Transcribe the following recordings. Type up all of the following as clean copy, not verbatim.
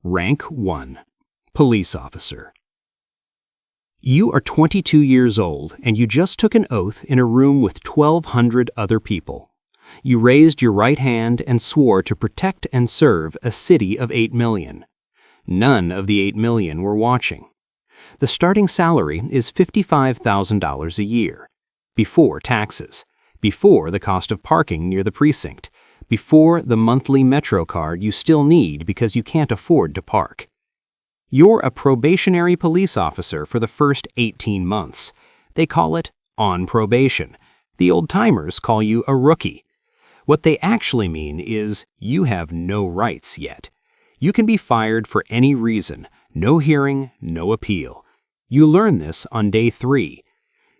Rank 1. Police Officer. You are 22 years old and you just took an oath in a room with 1,200 other people. You raised your right hand and swore to protect and serve a city of 8 million. None of the 8 million were watching. The starting salary is $55,000 a year, before taxes, before the cost of parking near the precinct, before the monthly Metro card you still need because you can't afford to park. You're a probationary police officer for the first 18 months. They call it on probation. The old-timers call you a rookie. What they actually mean is you have no rights yet. You can be fired for any reason, no hearing, no appeal. You learn this on day 3.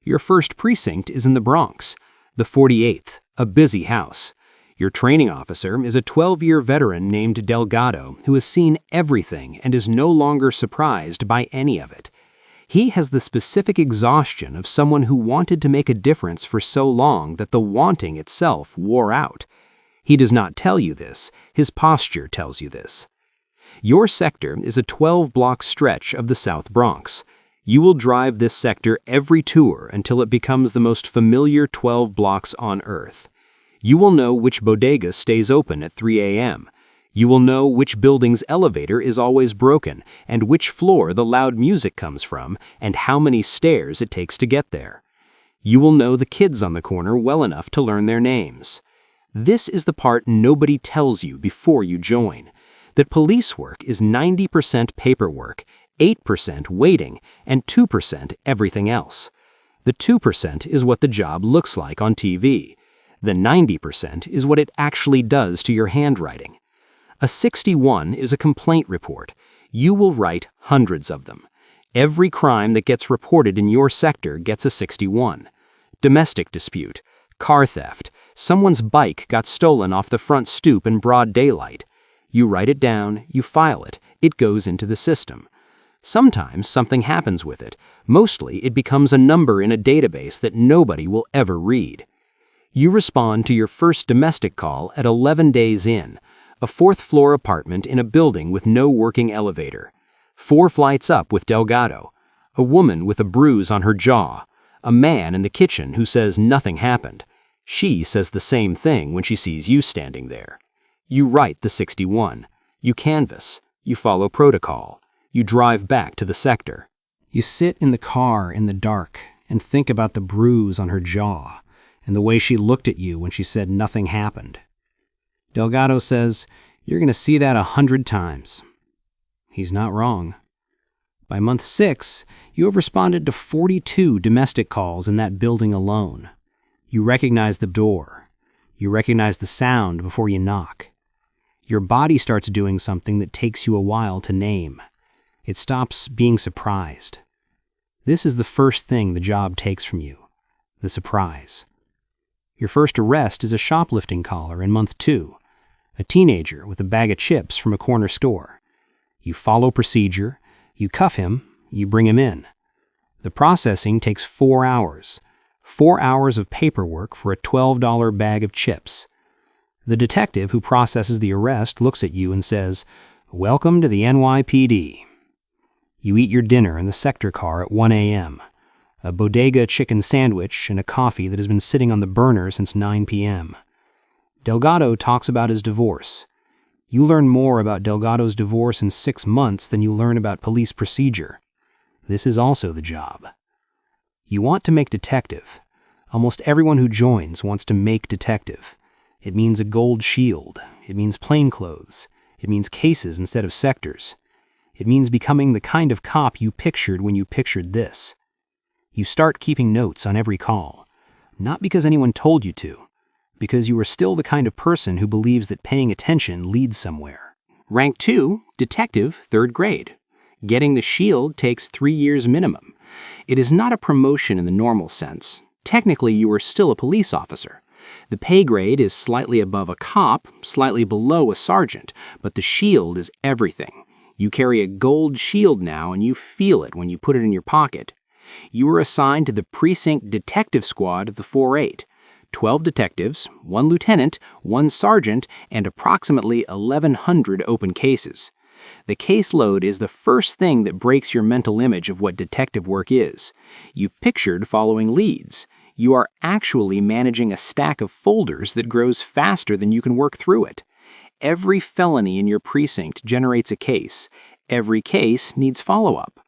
Your first precinct is in the Bronx, the 48th, a busy house. Your training officer is a 12-year veteran named Delgado who has seen everything and is no longer surprised by any of it. He has the specific exhaustion of someone who wanted to make a difference for so long that the wanting itself wore out. He does not tell you this, his posture tells you this. Your sector is a 12-block stretch of the South Bronx. You will drive this sector every tour until it becomes the most familiar 12 blocks on Earth. You will know which bodega stays open at 3 a.m. You will know which building's elevator is always broken and which floor the loud music comes from and how many stairs it takes to get there. You will know the kids on the corner well enough to learn their names. This is the part nobody tells you before you join, that police work is 90% paperwork, 8% waiting, and 2% everything else. The 2% is what the job looks like on TV. The 90% is what it actually does to your handwriting. A 61 is a complaint report. You will write hundreds of them. Every crime that gets reported in your sector gets a 61. Domestic dispute, car theft, someone's bike got stolen off the front stoop in broad daylight. You write it down, you file it, it goes into the system. Sometimes something happens with it. Mostly it becomes a number in a database that nobody will ever read. You respond to your first domestic call at 11 days in, a 4th-floor apartment in a building with no working elevator. 4 flights up with Delgado, a woman with a bruise on her jaw, a man in the kitchen who says nothing happened. She says the same thing when she sees you standing there. You write the 61. You canvass. You follow protocol. You drive back to the sector. You sit in the car in the dark and think about the bruise on her jaw and the way she looked at you when she said nothing happened. Delgado says, "You're going to see that 100 times. He's not wrong. By month 6, you have responded to 42 domestic calls in that building alone. You recognize the door. You recognize the sound before you knock. Your body starts doing something that takes you a while to name. It stops being surprised. This is the first thing the job takes from you, the surprise. Your first arrest is a shoplifting caller in month 2, a teenager with a bag of chips from a corner store. You follow procedure, you cuff him, you bring him in. The processing takes 4 hours. 4 hours of paperwork for a $12 bag of chips. The detective who processes the arrest looks at you and says, "Welcome to the NYPD." You eat your dinner in the sector car at 1 a.m., a bodega chicken sandwich and a coffee that has been sitting on the burner since 9 p.m. Delgado talks about his divorce. You learn more about Delgado's divorce in 6 months than you learn about police procedure. This is also the job. You want to make detective. Almost everyone who joins wants to make detective. It means a gold shield. It means plainclothes. It means cases instead of sectors. It means becoming the kind of cop you pictured when you pictured this. You start keeping notes on every call, not because anyone told you to, because you are still the kind of person who believes that paying attention leads somewhere. Rank 2, detective, 3rd grade. Getting the shield takes 3 years minimum. It is not a promotion in the normal sense. Technically, you are still a police officer. The pay grade is slightly above a cop, slightly below a sergeant, but the shield is everything. You carry a gold shield now and you feel it when you put it in your pocket. You were assigned to the precinct detective squad of the 4-8. 12 detectives, 1 lieutenant, 1 sergeant, and approximately 1,100 open cases. The caseload is the first thing that breaks your mental image of what detective work is. You've pictured following leads. You are actually managing a stack of folders that grows faster than you can work through it. Every felony in your precinct generates a case. Every case needs follow-up.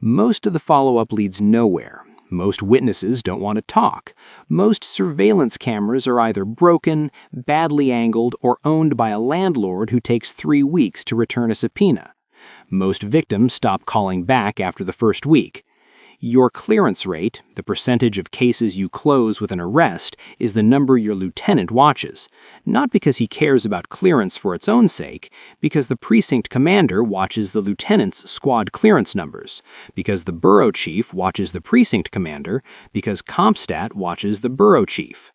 Most of the follow-up leads nowhere. Most witnesses don't want to talk. Most surveillance cameras are either broken, badly angled, or owned by a landlord who takes 3 weeks to return a subpoena. Most victims stop calling back after the first week. Your clearance rate, the percentage of cases you close with an arrest, is the number your lieutenant watches, not because he cares about clearance for its own sake, because the precinct commander watches the lieutenant's squad clearance numbers, because the borough chief watches the precinct commander, because CompStat watches the borough chief.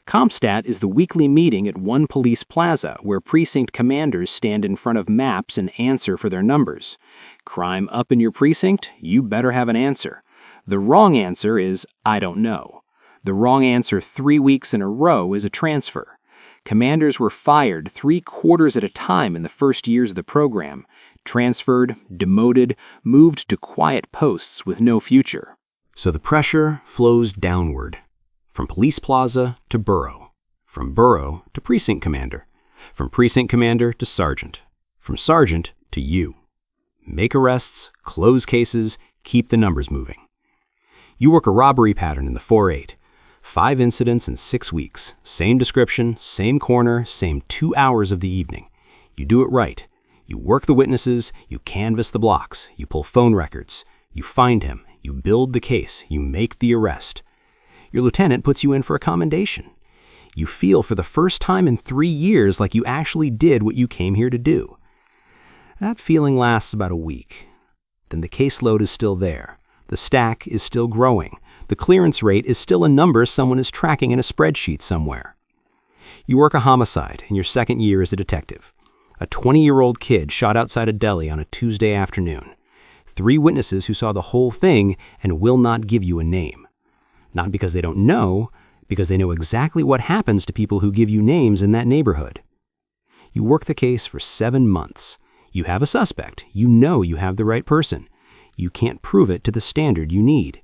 CompStat is the weekly meeting at one police plaza where precinct commanders stand in front of maps and answer for their numbers. Crime up in your precinct? You better have an answer. The wrong answer is, I don't know. The wrong answer 3 weeks in a row is a transfer. Commanders were fired 3 quarters at a time in the first years of the program, transferred, demoted, moved to quiet posts with no future. So the pressure flows downward, from police plaza to borough, from borough to precinct commander, from precinct commander to sergeant, from sergeant to you. Make arrests, close cases, keep the numbers moving. You work a robbery pattern in the 4-8. 5 incidents in 6 weeks. Same description, same corner, same 2 hours of the evening. You do it right. You work the witnesses, you canvass the blocks, you pull phone records, you find him, you build the case, you make the arrest. Your lieutenant puts you in for a commendation. You feel for the first time in 3 years like you actually did what you came here to do. That feeling lasts about a week. Then the caseload is still there. The stack is still growing. The clearance rate is still a number someone is tracking in a spreadsheet somewhere. You work a homicide in your 2nd year as a detective. A 20-year-old kid shot outside a deli on a Tuesday afternoon. 3 witnesses who saw the whole thing and will not give you a name. Not because they don't know, because they know exactly what happens to people who give you names in that neighborhood. You work the case for 7 months. You have a suspect. You know you have the right person. You can't prove it to the standard you need.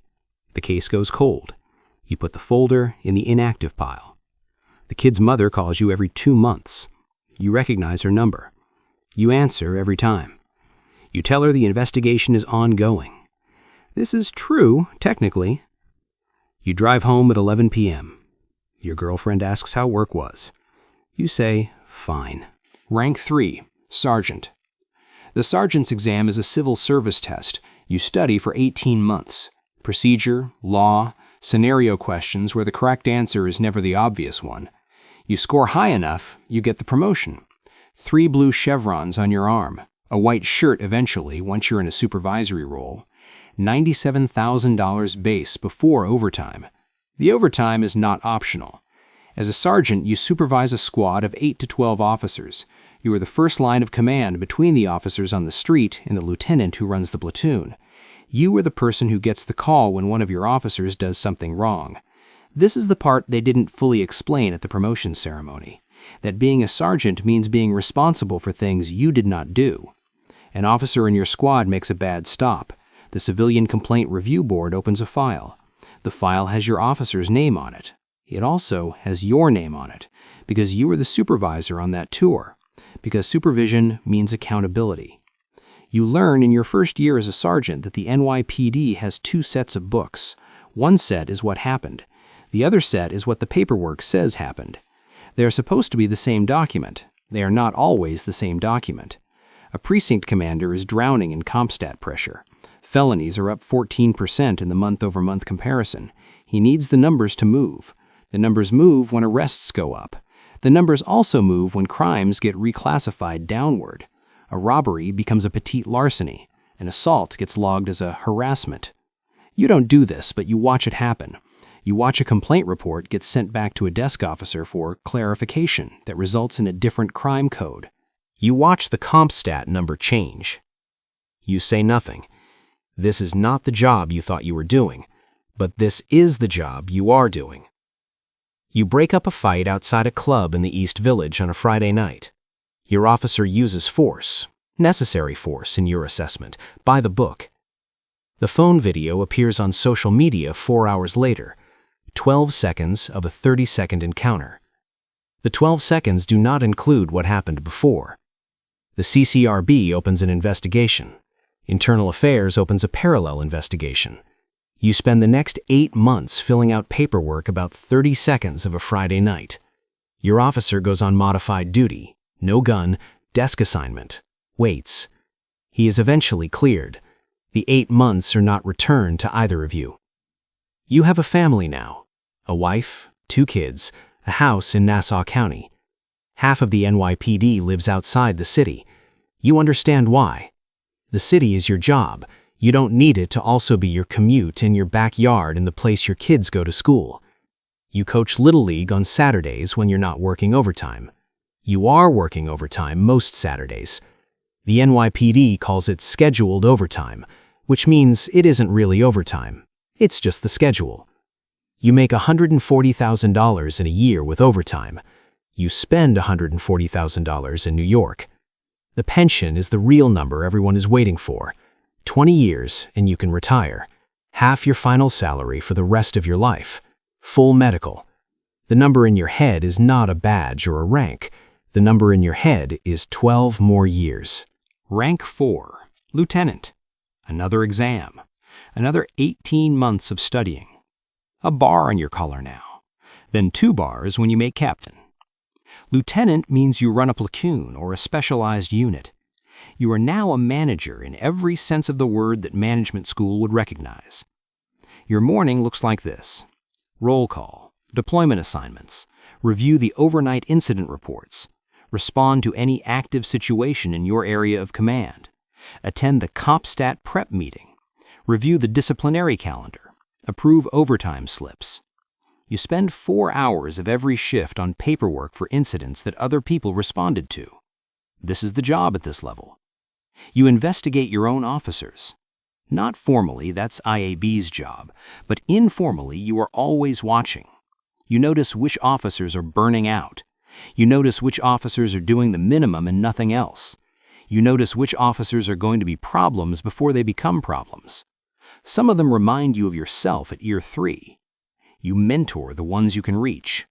The case goes cold. You put the folder in the inactive pile. The kid's mother calls you every 2 months. You recognize her number. You answer every time. You tell her the investigation is ongoing. This is true, technically. You drive home at 11 p.m. Your girlfriend asks how work was. You say, fine. Rank 3, Sergeant. The sergeant's exam is a civil service test. You study for 18 months. Procedure, law, scenario questions where the correct answer is never the obvious one. You score high enough, you get the promotion. 3 blue chevrons on your arm. A white shirt eventually, once you're in a supervisory role. $97,000 base before overtime. The overtime is not optional. As a sergeant, you supervise a squad of 8 to 12 officers. You are the first line of command between the officers on the street and the lieutenant who runs the platoon. You are the person who gets the call when one of your officers does something wrong. This is the part they didn't fully explain at the promotion ceremony. That being a sergeant means being responsible for things you did not do. An officer in your squad makes a bad stop. The Civilian Complaint Review Board opens a file. The file has your officer's name on it. It also has your name on it, because you were the supervisor on that tour. Because supervision means accountability. You learn in your first year as a sergeant that the NYPD has 2 sets of books. One set is what happened. The other set is what the paperwork says happened. They are supposed to be the same document. They are not always the same document. A precinct commander is drowning in CompStat pressure. Felonies are up 14% in the month-over-month comparison. He needs the numbers to move. The numbers move when arrests go up. The numbers also move when crimes get reclassified downward. A robbery becomes a petite larceny. An assault gets logged as a harassment. You don't do this, but you watch it happen. You watch a complaint report get sent back to a desk officer for clarification that results in a different crime code. You watch the CompStat number change. You say nothing. This is not the job you thought you were doing, but this is the job you are doing. You break up a fight outside a club in the East Village on a Friday night. Your officer uses force. Necessary force in your assessment. Buy the book. The phone video appears on social media 4 hours later. 12 seconds of a 30-second encounter. The 12 seconds do not include what happened before. The CCRB opens an investigation. Internal Affairs opens a parallel investigation. You spend the next 8 months filling out paperwork about 30 seconds of a Friday night. Your officer goes on modified duty. No gun, desk assignment. Waits. He is eventually cleared. The 8 months are not returned to either of you. You have a family now. A wife, 2 kids, a house in Nassau County. Half of the NYPD lives outside the city. You understand why. The city is your job. You don't need it to also be your commute in your backyard and the place your kids go to school. You coach Little League on Saturdays when you're not working overtime. You are working overtime most Saturdays. The NYPD calls it scheduled overtime, which means it isn't really overtime. It's just the schedule. You make $140,000 in a year with overtime. You spend $140,000 in New York. The pension is the real number everyone is waiting for. 20 years and you can retire. Half your final salary for the rest of your life. Full medical. The number in your head is not a badge or a rank. The number in your head is 12 more years. Rank 4, Lieutenant. Another exam. Another 18 months of studying. A bar on your collar now. Then 2 bars when you make captain. Lieutenant means you run a platoon or a specialized unit. You are now a manager in every sense of the word that management school would recognize. Your morning looks like this. Roll call, deployment assignments, review the overnight incident reports, respond to any active situation in your area of command, attend the CompStat prep meeting, review the disciplinary calendar, approve overtime slips. You spend 4 hours of every shift on paperwork for incidents that other people responded to. This is the job at this level. You investigate your own officers. Not formally, that's IAB's job, but informally you are always watching. You notice which officers are burning out. You notice which officers are doing the minimum and nothing else. You notice which officers are going to be problems before they become problems. Some of them remind you of yourself at year 3. You mentor the ones you can reach.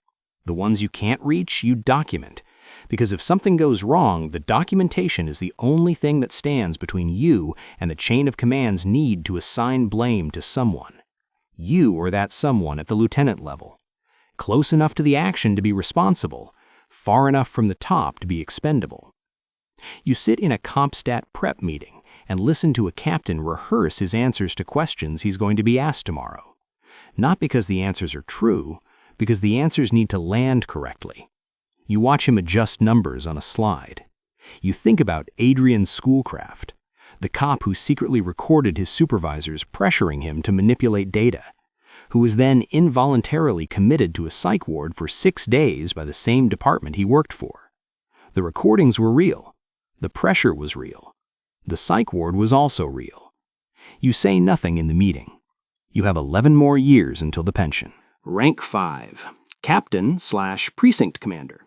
The ones you can't reach, you document. Because if something goes wrong, the documentation is the only thing that stands between you and the chain of command's need to assign blame to someone. You are that someone at the lieutenant level. Close enough to the action to be responsible, far enough from the top to be expendable. You sit in a CompStat prep meeting and listen to a captain rehearse his answers to questions he's going to be asked tomorrow. Not because the answers are true, because the answers need to land correctly. You watch him adjust numbers on a slide. You think about Adrian Schoolcraft, the cop who secretly recorded his supervisors pressuring him to manipulate data, who was then involuntarily committed to a psych ward for 6 days by the same department he worked for. The recordings were real. The pressure was real. The psych ward was also real. You say nothing in the meeting. You have 11 more years until the pension. Rank 5, Captain/Precinct Commander.